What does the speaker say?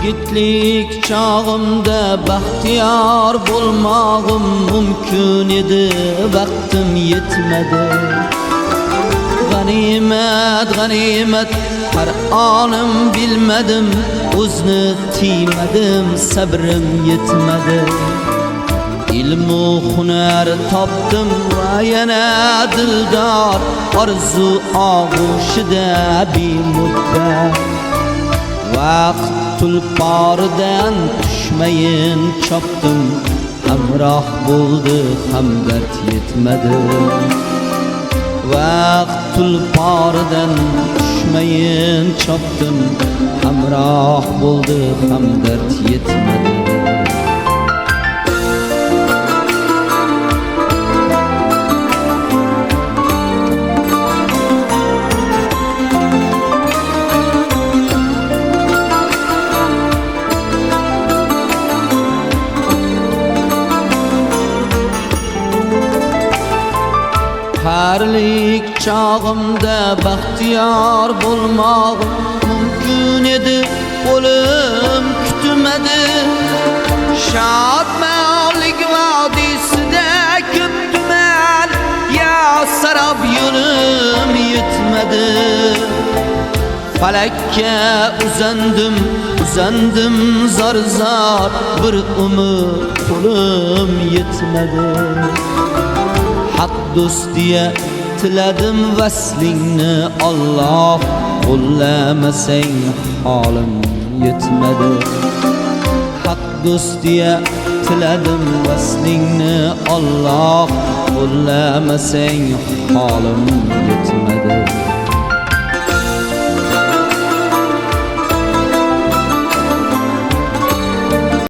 Yigitlik chog'imda baxtiyor bo'lmog'im mumkin edi, vaqtim yetmadi. G'animat, g'animat har onim bilmadim, o'zni tiymadim, sabrim yetmadi. Ilmu hunar topdim va yana dildor orzu og'ushida bimuddat. Vaqt tulporidan tushmayin chopdim, hamroh bo'ldi hamdard yetmadi. Vaqt tulporidan tushmayin chopdim, hamroh bo'ldi hamdard yetmadi. Qarlik chog'imda baxtiyor bo'lmog'im mumkin edi, o'lim kutmadi. Shodmonlik vodisida ko'p tuman, yo sarob yo'lim yetmadi. Falakka uzandim zor-zor, bir umr qo'lim yetmadi. Haq do'stiya tiladim vaslingni, Alloh qo'llamasang holim yetmadi. Haq do'stiya tiladim vaslingni, Alloh qo'llamasang holim yetmadi.